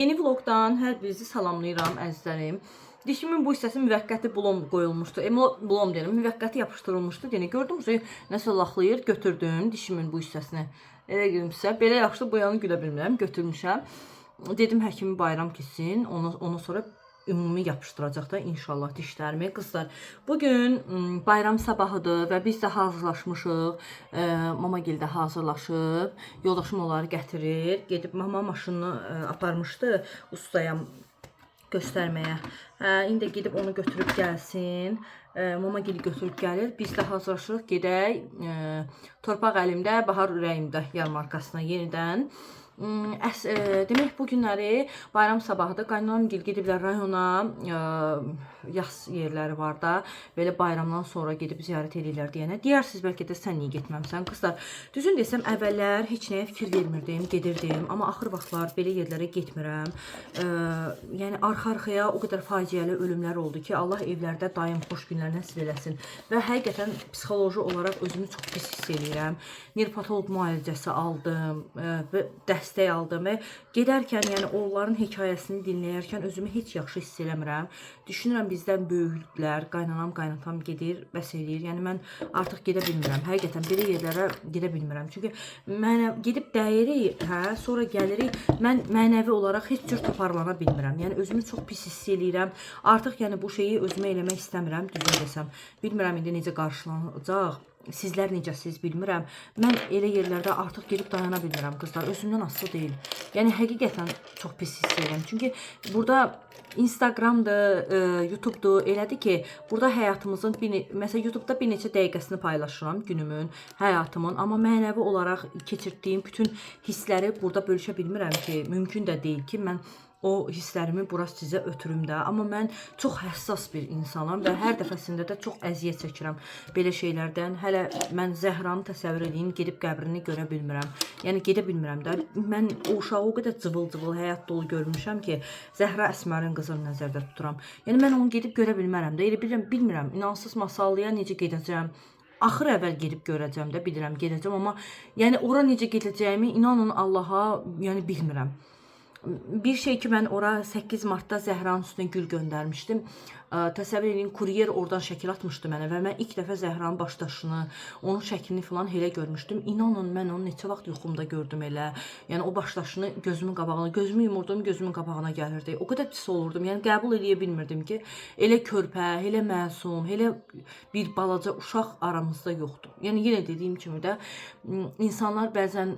Yeni vlogdan hər birinizi salamlayıram əzizlərim. Dişimin bu hissəsi müvəqqəti blom qoyulmuşdu. Blom deyirəm, müvəqqəti yapışdırılmışdı. Yəni gördünüz, nəsə laxlayır, götürdüm dişimin bu hissəsini. Elə görmüsünüz, belə yaxşı boyanı gülə bilmirəm, götürmüşəm. Dedim həkimi bayram keçsin, ondan sonra ümumi yapışdıracaq da inşallah dişlərimi. Qızlar, bugün bayram sabahıdır və biz də hazırlaşmışıq. Mama gildə hazırlaşıb. Yoldaşım onları gətirir. Gedib mama maşınını aparmışdı ustaya göstərməyə. İndi gedib onu götürüb gəlsin. Mama gili götürüb gəlir. Biz də hazırlaşırıq, gedək. Torpaq əlimdə, bahar ürəyimdə yarmarkasına yenidən. Demək bu günləri bayram sabahıdır. Qaynanam gil gediblər rayona, yas yerləri var da, belə bayramdan sonra gedib ziyarət edirlər deyənə. Deyərsiniz bəlkə də sən niyə getməmsən? Qızlar, düzün desəm əvvəllər heç nəyə fikir vermirdim, gedirdim, amma axır vaxtlar belə yerlərə getmirəm. Yəni arxa-arxaya o qədər faciəli ölümlər oldu ki, Allah evlərdə daim xoş günlər nəsib eləsin. Və həqiqətən psixoloji olaraq özümü çox pis hiss edirəm. Nevropatoloq müalicəsi aldım, dəstək aldım və gedərkən, yəni onların hekayəsini dinləyərkən özümü heç yaxşı hiss eləmirəm. Düşünürəm bizdən böyüklər, qaynanam, qaynatam gedir, bəs eləyir. Yəni mən artıq gedə bilmirəm. Həqiqətən belə yerlərə gedə bilmirəm. Çünki gedib dəyirik, sonra gəlirik. Mən mənəvi olaraq heç cür toparlana bilmirəm. Yəni özümü çox pis hiss eləyirəm. Artıq yəni bu şeyi özümə eləmək istəmirəm, düzgün desəm. Bilmirəm indi necə qarşılanacaq. Sizlər necəsiz bilmirəm. Mən elə yerlərdə artıq gedib dayana bilmirəm qızlar. Özümdən asılı deyil. Yəni həqiqətən çox pis hiss edirəm. Çünki burada Instagramdır, YouTube'dur. Elədir ki, burada həyatımızın məsələn YouTube'da bir neçə dəqiqəsini paylaşıram günümün, həyatımın, amma mənəvi olaraq keçirdiyim bütün hissləri burada bölüşə bilmirəm ki, mümkün də deyil ki, mən o hisslərimi bura sizə ötürüm də. Amma mən çox həssas bir insanam və hər dəfəsində də çox əziyyət çəkirəm belə şeylərdən. Hələ mən Zəhranı təsəvvür edeyim, gedib qəbrini görə bilmirəm. Yəni gedə bilmirəm də. Mən o uşağı o qədər cıvıl-cıvıl, həyat dolu görmüşəm ki, Zəhra Əsmərin qızını nəzərdə tuturam. Yəni mən onu gedib görə bilmərəm də. Elə bilmirəm, inansız masallıya necə gedəcəm. Axır əvvəl gedib görəcəm də, bilirəm gedəcəm, amma yəni ora necə gedəcəyimi inanın Allaha, yəni bilmirəm. Bir şey ki, mən ora 8 Martda Zəhranın üstünə gül göndərmişdim. Təsəvvür edin, kuryer oradan şəkil atmışdı mənə və mən ilk dəfə Zəhranın başdaşını, onun şəklini falan elə görmüşdüm. İnanın, mən onu neçə vaxt yuxumda gördüm elə. Yəni o başdaşını gözümün qabağına, gözümü yumurdum, gözümün qabağına gəlirdi. O qədər pis olurdum. Yəni qəbul edə bilmirdim ki, elə körpə, elə məsum, elə bir balaca uşaq aramızda yoxdur. Yəni yenə dediyim kimi də insanlar bəzən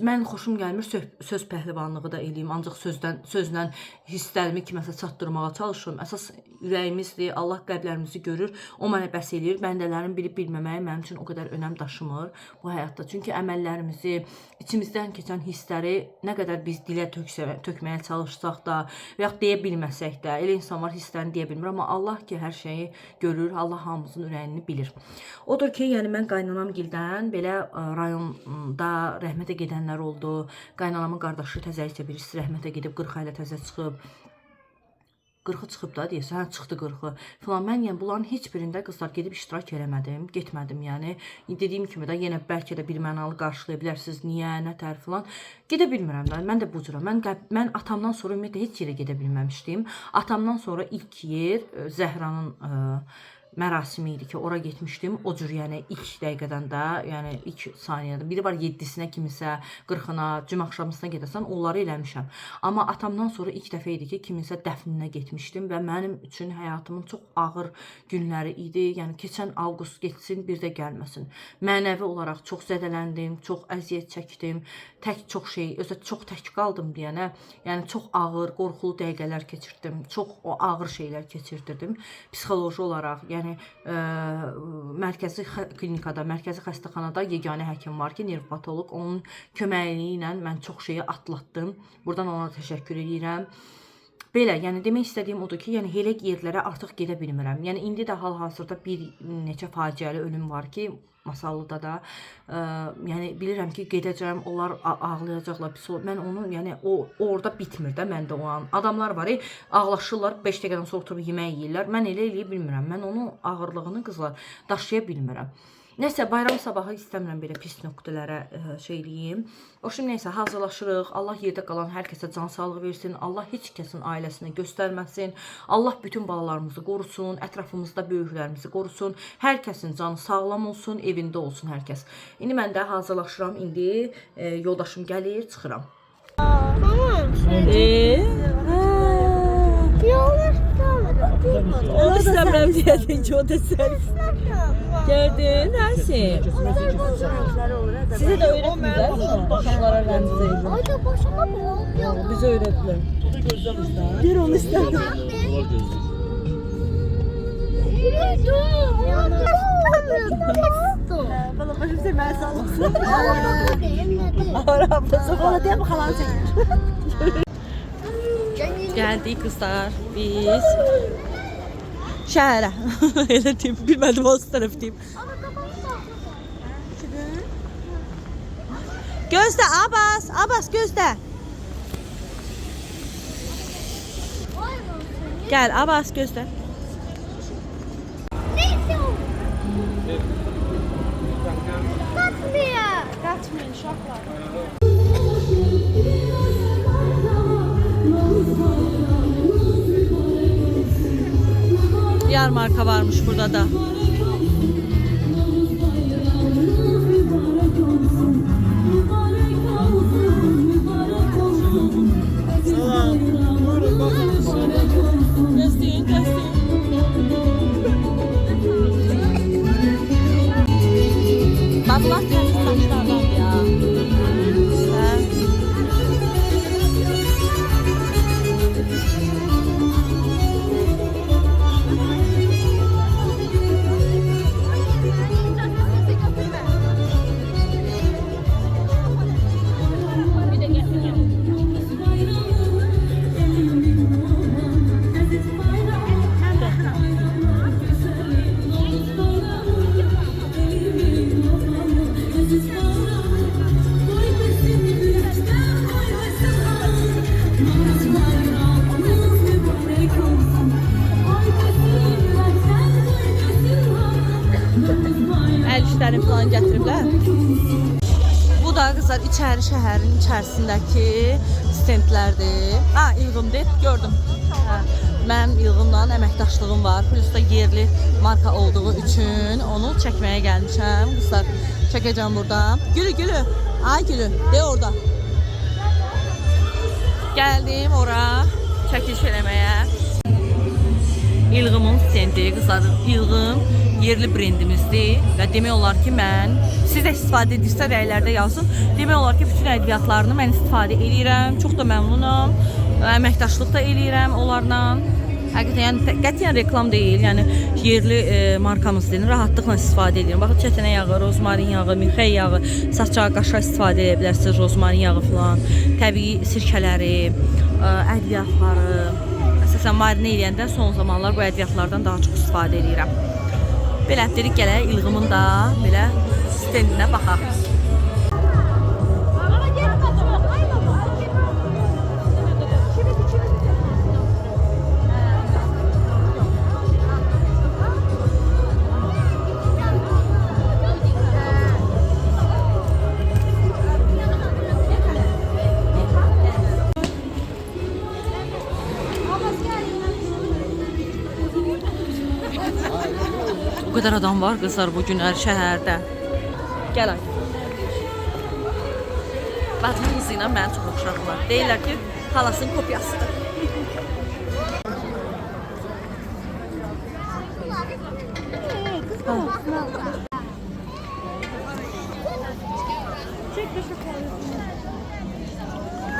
mən xoşum gəlmir söz pəhlivanlığı da eləyim, ancaq sözlə hisslərimi kiməsə çatdırmağa çalışıram. Əsas ürəyimizdir, Allah qəlblərimizi görür, o mənə bəs eləyir. Bəndələrin bilib bilməməyi mənim üçün o qədər önəm daşımır bu həyatda. Çünki əməllərimizi, içimizdən keçən hissləri nə qədər biz dilə tökməyə çalışsaq da və yaxud deyə bilməsək də, elə insan var hisslərini deyə bilmir, amma Allah ki, hər şeyi görür, Allah hamımızın ürəyini bilir. Odur ki, yəni mən qaynanam gildən belə rayonda rəhmətə gedənlər oldu. Qaynanamın qardaşı təzəlikcə birisi rəhmətə gedib 40 ayla təzə çıxıb. 40-ı çıxıb da deyəsən, hə, çıxdı 40-ı falan. Mən yəni bunların heç birində qızlar gedib iştirak eləmədim, getmədim yəni. Dediyim kimi də yenə bəlkə də bir mənalı qarşılaya bilərsiniz, niyə, nə tər falan. Gedə bilmirəm də, mən də bu cürə. Mən atamdan sonra ümumiyyətlə heç yerə gedə bilməmişdim. Atamdan sonra ilk yer Zəhranın mərasimi idi ki, ora getmişdim. O cür, yəni ilk dəqiqədən də, yəni ilk saniyədə. Biri var 7-sinə kimisə, 40-ına, cümə axşamısına gedəsən, onları eləmişəm. Amma atamdan sonra ilk dəfə idi ki, kiminsə dəfninə getmişdim və mənim üçün həyatımın çox ağır günləri idi. Yəni keçən avqust getsin, bir də gəlməsin. Mənəvi olaraq çox zədələndim, çox əziyyət çəkdim. Çox tək qaldım deyənə, yəni çox ağır, qorxulu dəqiqələr keçirdim. Çox ağır şeylər keçirdirdim psixoloji olaraq. Yəni mərkəzi klinikada, mərkəzi xəstəxanada yeganə həkim var ki, nevropatoloq. Onun köməkliyi ilə mən çox şeyi atlatdım. Buradan ona təşəkkür edirəm. Belə, yəni demək istədiyim odur ki, yəni elə yerlərə artıq gedə bilmirəm. Yəni indi də hal-hazırda bir neçə faciəli ölüm var ki, Masallıda da, yəni bilirəm ki, gedəcəm, onlar ağlayacaqlar, pis olur. Mən onu, yəni orada bitmir də məndə o an. Adamlar var, ağlaşırlar, 5 dəqiqədən sonra oturub yemək yeyirlər. Mən elə eləyə bilmirəm. Mən onun ağırlığını qızlar daşıya bilmirəm. Nəsə bayram sabahı istəmirəm belə pis nöqtələrə şey eləyim. O şimdi nəysə hazırlaşırıq. Allah yerdə qalan hər kəsə can sağlığı versin. Allah heç kəsin ailəsinə göstərməsin. Allah bütün balalarımızı qorusun, ətrafımızda böyüklərimizi qorusun. Hər kəsin canı sağlam olsun, evində olsun hər kəs. İndi mən də hazırlaşıram. İndi yoldaşım gəlir, çıxıram. Onu istəmirəm deyədin ki, o da sən. Gördün, Rasim. Sizə də öyrətmirlər mi? Başaqlara rəmz edin. Ay da başqa mı? Yox. Bizə öyrətdilər. O da gözləmişlər. Bir onu istəmirəm. Onlar gözləyir. Bana başım sen mən sağlıqsın. Arabası falan deyəm, xalanı çəkir. Gəldik qızlar, biz şəhərə. Elə deyim, bilmədim o tərəf deyim. Gözlə Abbas, Abbas gözlə. Gəl Abbas gözlə. Kaçmayın uşaqlar. Yarmarka varmış burada da. Salam. Buyurun bakın. Gösterin, gösterin. Bablar temiz saçlardan ya. Sen. El işlərini falan gətiriblər. Bu da qızlar içəri şəhərin içərisindəki stendlərdir. Ha, İlğımdır, gördüm. Hə, mənim İlğımla əməkdaşlığım var. Plus da yerli marka olduğu üçün onu çəkməyə gəlmişəm. Qızlar çəkəcəm burada. Gülü, gülü. Ay gülü, de orada. Gəldim ora çəkiliş eləməyə. İlğımın stendi, qızlar. İlğım yerli brendimizdir və demək olar ki, mən siz də istifadə edirsə rəylərdə yazın. Demək olar ki, bütün ədviyyatlarını mən istifadə edirəm. Çox da məmnunam. Əməkdaşlıq da edirəm onlarla. Həqiqətən, yəni qətiyyən reklam deyil. Yəni yerli markamızdır. Rahatlıqla istifadə edirəm. Baxın, çətinə yağı, rozmarin yağı, milxey yağı, saça, qaşa istifadə edə bilərsiniz. Rozmarin yağı falan, təbii sirkələri, ədviyyatları. Əsasən marinə edəndə son zamanlar bu ədviyyatlardan daha çox istifadə edirəm. Belə dedik gələk İlğımın da belə stendinə baxaq. O kadar adam var kızlar bugün şəhərdə. Gəl ay. Bacım qızı ilə mənə çox oxşardılar. Deyirlər ki, xalasının kopyasıdır.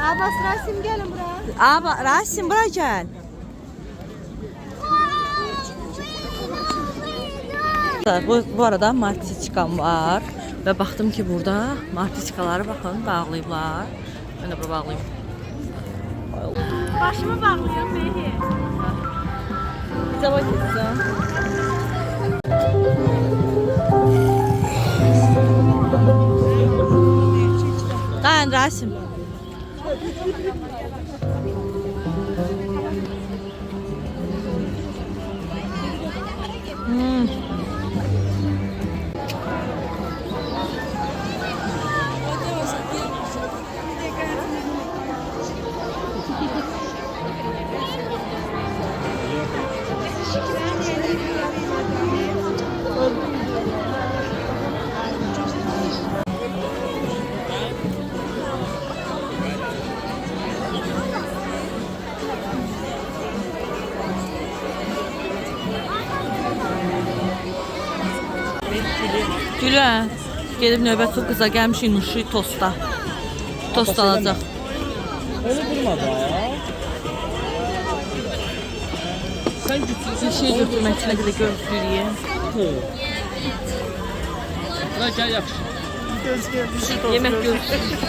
Abbas Rasim gelin buraya. Abi Rasim buraya gel. Bu arada martiçkam var ve baktım ki burada martiçkaları bakın bağlayıblar. Ben de burada bağlayayım. Başımı bağlıyorum beni. Bize bak kızım. Dayan Rasim. Gülə, gedib növbət o qıza gəlmişik Nuşi tosta. Tost alacaq. Öyle durma da. Sen Bir şey götürmək üçün nə qədər gözləyir. Bırak gel yapış. Yemək gözləyir.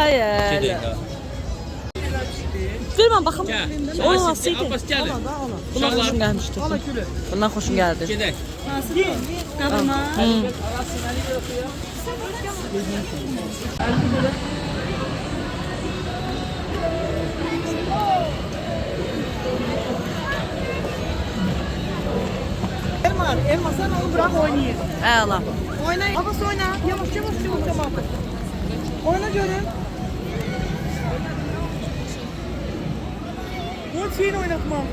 Ay ay. Ver mən baxım. O nasıl idi? Abbas geldi. Bundan xoşum gəlmişdi. Bundan xoşum gəldi. Gedək. Elma sen onu bırak oynayın. Əla. Oyna. Abbas oyna. Yavaş yavaş yavaş tamam. Oyna görün. Bu şeyini oynatmam.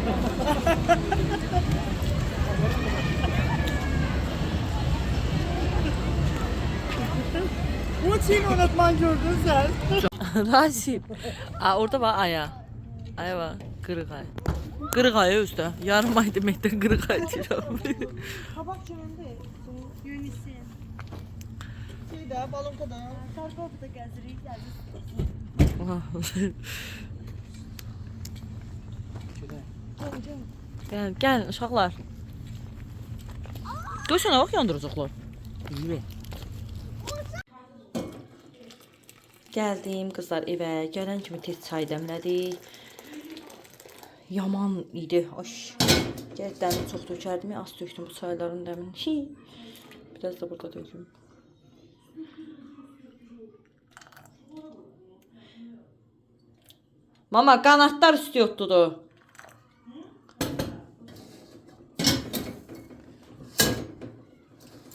Bu şeyini oynatman gördün sen. Rasim. Orada var aya. Aya var. Qırıq ay. Qırıq aya özdə. Yarım ay deməkdən qırıq ay deyirəm. Kabak çölünde. Yönüsün. Şeyde balonda. Sarkofda gezirik. Gəl uşaqlar. Qoy sənə vaxt yandıracaqlar. Yürü. Gəldim qızlar evə. Gələn kimi tez çay dəmlədik. Yaman idi. Ay. Gəl dəmi çox tökərdim. Az tökdüm bu çayların dəmini. Biraz da burada töküm. Mama qanatlar üstü yotdudu.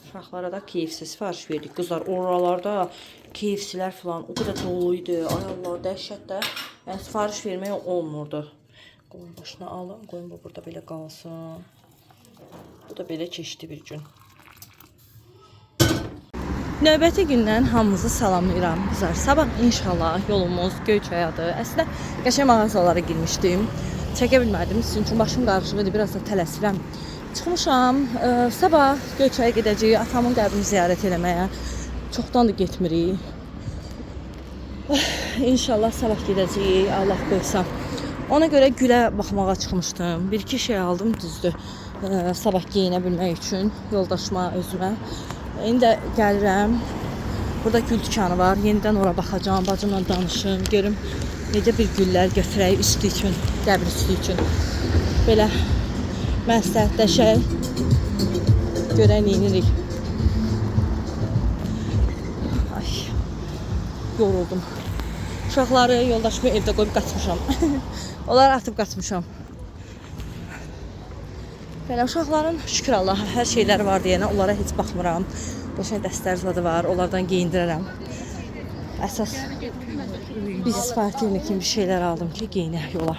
Uşaqlara da KFC sifariş verdik. Qızlar oralarda KFC'lər falan o qədər doluydu. Ay Allah, dəhşətdə. Yəni sifariş vermək olmurdu. Qoyun başına alın. Qoyun bu burada belə qalsın. Bu da belə keçdi bir gün. Növbəti gündən hamınızı salamlayıram qızlar. Sabah inşallah yolumuz Göyçayadır. Əslində qəşəng mağazalara girmişdim. Çəkə bilmədim. Sizin üçün başım qarışıq idi. Biraz da tələsirəm. Çıxmışam. Sabah Göyçaya gedəcəyik. Atamın qəbrini ziyarət eləməyə. Çoxdan da getmirik. İnşallah sabah gedəcəyik. Allah qoysa. Ona görə gülə baxmağa çıxmışdım. Bir-iki şey aldım düzdür. Sabah geyinə bilmək üçün yoldaşıma, özümə. İndi də gəlirəm. Burada gül dükanı var. Yenidən ora baxacağam. Bacımla danışım. Görüm necə bir güllər götürək üstü üçün, qəbir üstü üçün. Belə məsləhətləşək. Görən yenirik. Ay. Yoruldum. Uşaqları, yoldaşımı evdə qoyub qaçmışam. Onları atıb qaçmışam. Belə uşaqların şükür Allaha hər şeyləri var deyənə onlara heç baxmıram. Qəşəng dəstər zadı var, onlardan geyindirərəm. Əsas biz sifariş kimi bir şeylər aldım ki, geyinək yola.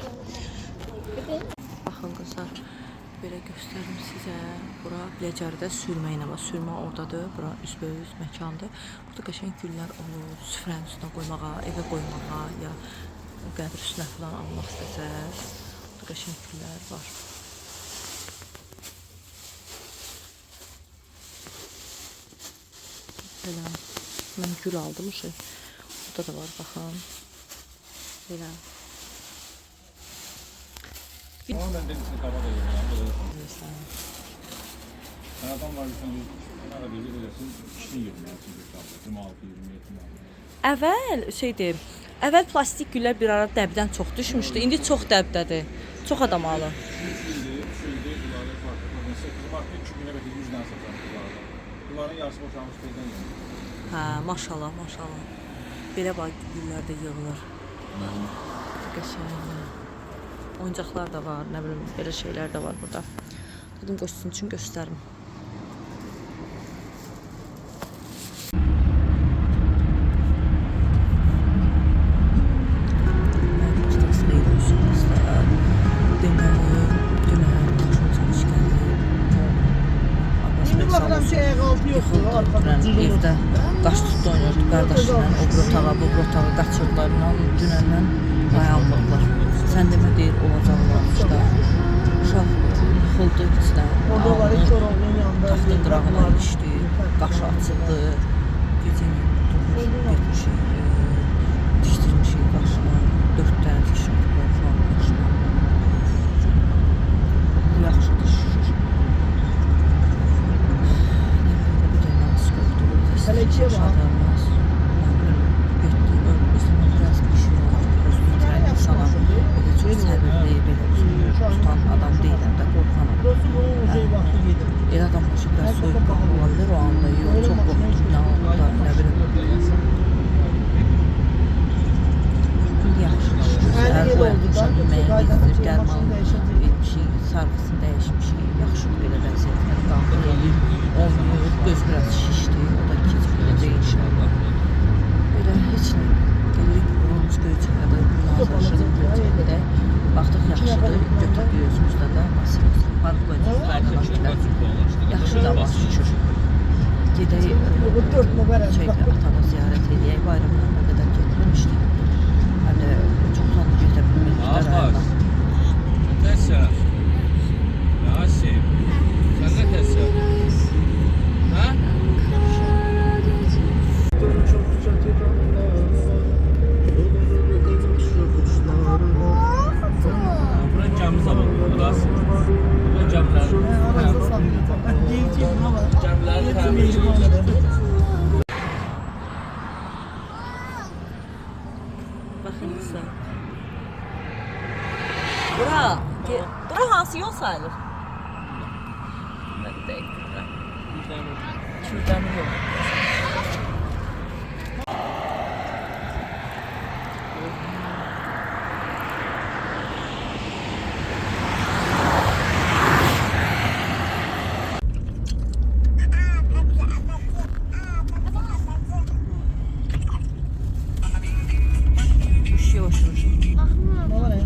Baxın qızlar, belə göstərim sizə. Bura Biləcəridə sürmə ilə var. Sürmə oradadır, bura üzbəüz məkandır. Burada qəşəng güllər olur, süfrənin üstünə qoymağa, evə qoymağa ya qəbir üstünə falan almaq istəsəz. Burada qəşəng güllər var. Belə, mən gül aldım şey. Burada da var, baxın. Belə. Ama ben delisini kaba da yedim. Sen adam var bir tane böyle bilirsin, kişi yedim yani çünkü 26, 27 var. Əvvəl şeydir, əvvəl plastik güllər bir ara dəbdən çox düşmüşdü. İndi çox dəbdədir. Çox adam alır. Şeydi, bunları farklı. Mesela bizim artık 2 güne belki 100 tane satan bunlardan. Bunların yarısı boşalmış teyden yedim. Hə, maşallah, maşallah. Belə bax güllər də yığılır. Qəşəng. Oyuncaqlar da var, nə bilim, belə şeylər də var burada. Dedim qoşsun üçün göstərim. də qaç tutdu oynayırdı qardaşıyla. O bir otağa, bu bir otağa qaçırdılar. Dünəndən dayanmırlar. Sən demə deyir, olacaqlarmış da. Uşaq yıxıldı içdən. Orada var, iki oranın yanında. Taxtın qırağına ilişdi, qaşı açıldı. Gecəni durmuş, getmişik, dişdirmişik qaşına. 4 dənə dişdirmişik uşağın qaşına. Yaxşıdır, şükür. Bir də nasıl qoydu, Hələ ikiyə var. Getdi, özümə biraz bir şey oldu. Özümü itirən insana belə çox səbirli, belə tutan adam deyiləm də, qorxanam. Burası bunun ucu vaxtı gedir. El adam başı biraz soyuqqanlı olabilir o anda. Yox, çox qorxdum, nə oldu, nə bilim. İndi yaxşıdır, şükür. Səhər oyanmışam, yeməyi gezdir, dərman vermişik, sarğısını dəyişmişik. Yaxşı belə vəziyyətlər qalxır, olmuyor, göz biraz şişdi, o da keçib biləcək inşallah. Belə heç nə. Gelirik, burumuz göyçəkədə, nazarışıq göyçəkədə. Baxdıq yaxşıdır, götürdük özümüzdə də, nasıl var qoyduq, qaydalaşdılar. Yaxşı da var, şükür. Gedək, atada ziyarət edəyək, bayramlarına qədər getməmişdik. Həm də çoxdan da gedə bilmirdik də rayondan. Təsəl. Yasim. Sən nə təsəl? Hə? Bura camı zaman burası. Bura camlar. Camlar təmir edirlər. Baxın qısa. Bura hansı yol sayılır? Mən dəqiq. Kürdəmir yol. Yavaş yavaş. Ne var ya?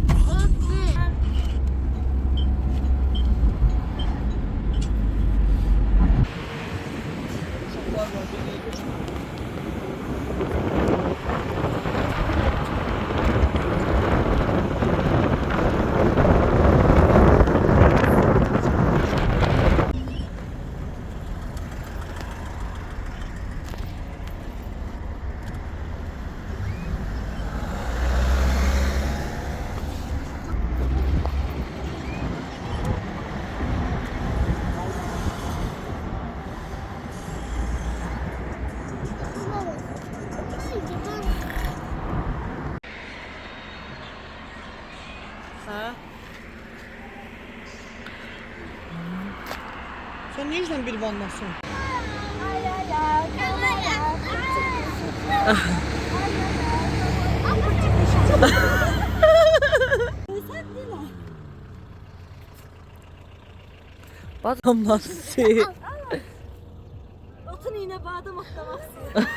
Sen ne yüzden bir vanlasın? Badam nasıl? Otun iğne badem atlamak istiyor.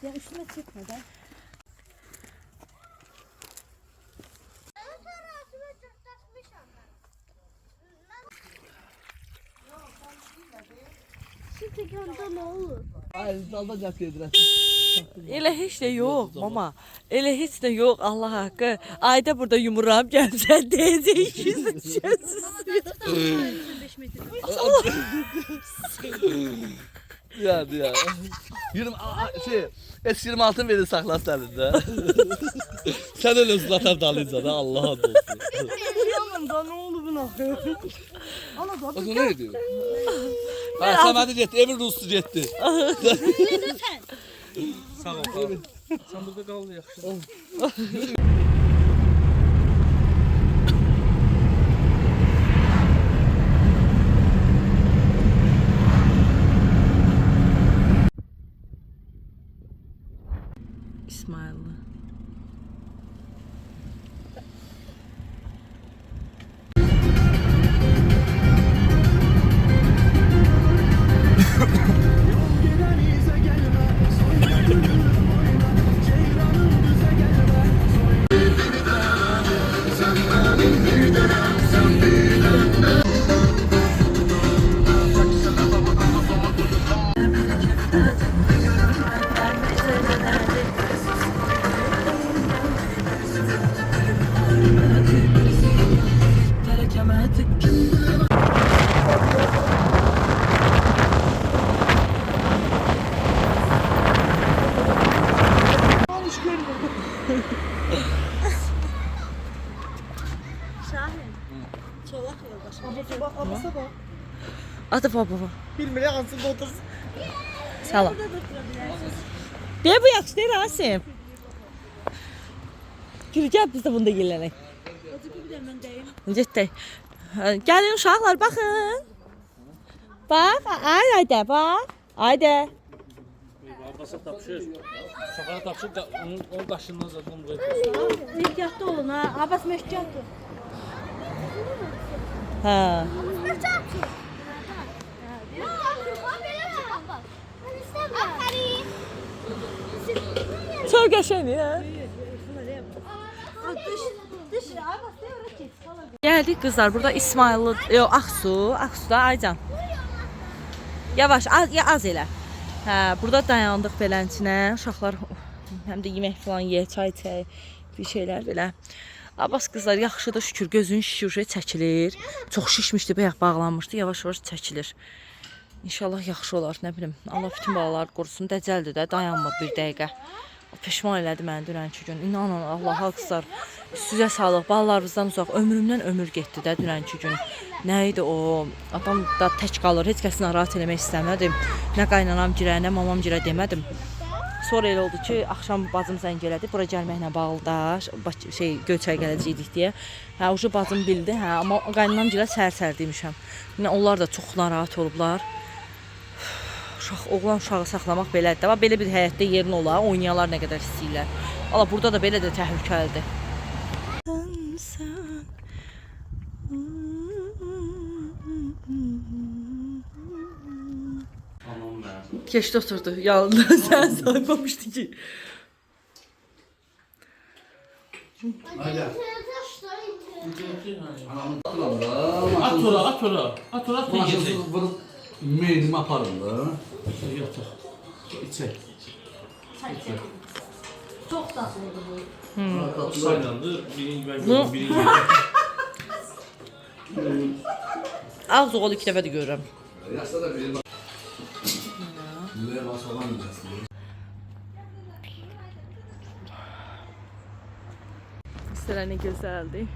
Ya üstüne çekmeden. Şimdi ganda ne olur? Ay, dalda cəf edirəm. Elə heç də yox, mama. Elə heç də yox, Allah haqqı. Ayda burada yumuram, gəlsən deyəcək yüzün düşəsiz. Ya. 26 verir sakla senin de. Sen öyle zaten dalınca da Allah'a olsun. Yanımda ne oldu buna? O zaman ne diyor? Ha Samet'i gitti, Emir Rus'u gitti. Sağ ol. Sen burada kal yaxşı. İsmail'le. Bak abasa bak. Adı baba. Bilmir hansında otursun. Salam. Deyə bu yaxşı deyir Asim. Gül gəl biz də bunda yellənək. Getdik. Gəlin uşaqlar baxın. Bax, aydə bax. Aydə. Abbas'a tapışır. Uşaqlara tapışır, onun qaşından zaten bunu Ehtiyatlı olun ha. Abbas meşkatlı. Hə. Çox qəşəngdir, hə? Dış Abbas ne öyle ki? Gəldik qızlar, burada İsmayıllı, yox, Aksuda Aycan. Yavaş, az elə. Hə, burada dayandıq belənçinə. Uşaqlar həm də yemək falan yer, çay içək, bir şeylər belə. Abbas qızlar yaxşıdır, şükür, gözünün şişi çəkilir. Çox şişmişdi, bayaq bağlanmışdı, yavaş-yavaş çəkilir. İnşallah yaxşı olar, nə bilim. Allah bütün balalar qorusun, dəcəldir də, dayanmır bir dəqiqə. Peşman elədi məni dünənki gün. İnanın Allaha qızlar, sizə sağlıq, balalarınızdan uzaq, ömrümdən ömür getdi də dünənki gün. Nə idi o? Adam da tək qalır, heç kəsi narahat eləmək istəmədim. Nə qaynanam girə, nə mamam girə demədim. Sonra elə oldu ki, axşam bacım zəng elədi, bura gəlməklə bağlı da Göyçay gələcəydik deyə. Hə, ucu bacım bildi, hə, amma qaynanam girə səhər-səhər demişəm. Yəni onlar da çox narahat olublar. Oğlan uşağı saxlamaq belədir. Amma belə bir həyətdə yerin ola, oynayanlar nə qədər istəyirlər. Valla burada da belə də təhlükəlidir. Keçdi oturdu. Yanında sən saymamışdı ki. At ora, Maşınsız vurup meydimi aparım da. Yox, yox. İçək. Çok tatlıydı bu. Saylandı, birinci Ağız oğlu 2 dəfə də görürəm. Yaşda da benim. Nüveye bas olamayacağız. Sıra ne güzeldi.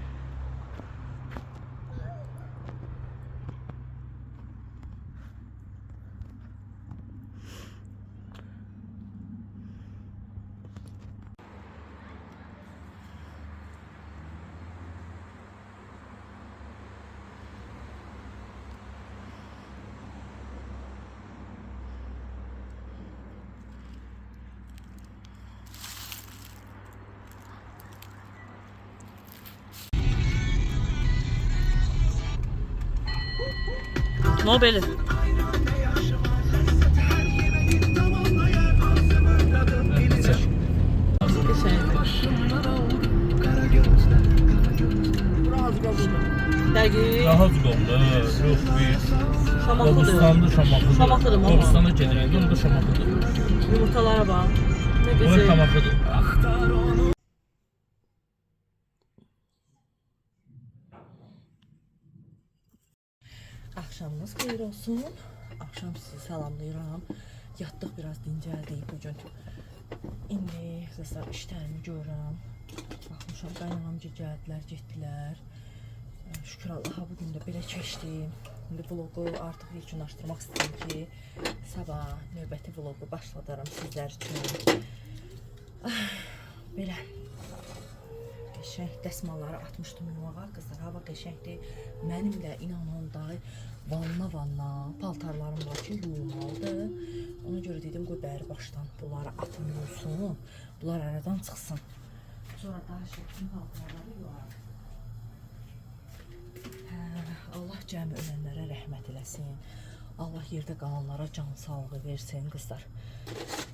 Nobel'i. Dergi. Daha zgomda, yox bir. Şamaxlıdır. Qobustanlı Şamaxlıdır. Şamaxlıdır mama. Qobustana gedirəndə orada Şamaxlıdır. Yumurtalara bak. Ne O güzel. Şamaxlıdır. Axşamınız xeyir olsun. Axşam sizi salamlayıram. Yatdıq biraz dincəldik bugün. İndi qızlar işlərimi görürəm. Baxmışam, qaynanamca gəldilər, getdilər. Şükür Allaha bugün də belə keçdi. İndi vlogu artıq yekunlaşdırmaq istəyirəm ki, sabah növbəti vlogu başladaram sizlər üçün. Belə. Qəşəng dəsmalları atmışdım yumağa. Qızlar, hava qəşəngdir. Mənim də inanın da vanna paltarlarım var ki, yuyulmalıdır. Ona görə dedim, qoy bəri başdan bunları atım yuyulsun. Bunlar aradan çıxsın. Sonra daha bütün paltarları yuyaram. Allah cəmi ölənlərə rəhmət eləsin. Allah yerdə qalanlara can sağlığı versin qızlar.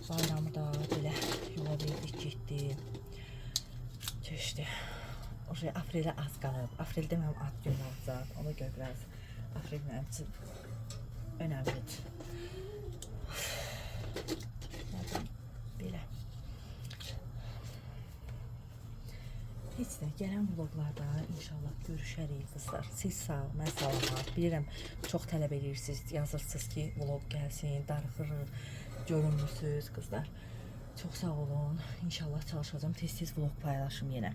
Bayramı da belə yola verdik, getdi. Keçdi. Aprelə az qalıb. Apreldə mənim ad günüm olacaq. Ona görə biraz aprel mənim üçün önəmlidir. Belə. Heç də gələn vloglarda inşallah görüşərik qızlar. Siz sağ, mən salamat. Bilirəm, çox tələb edirsiniz, yazırsınız ki, vlog gəlsin, darıxırıq, görünmürsünüz qızlar. Çox sağ olun. İnşallah çalışacağım, tez-tez vlog paylaşım yenə.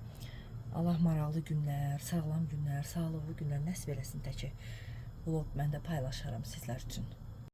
Allah maraqlı günlər, sağlam günlər, sağlıqlı günlər nəsib eləsin təki. Vlog mən də paylaşaram sizlər üçün.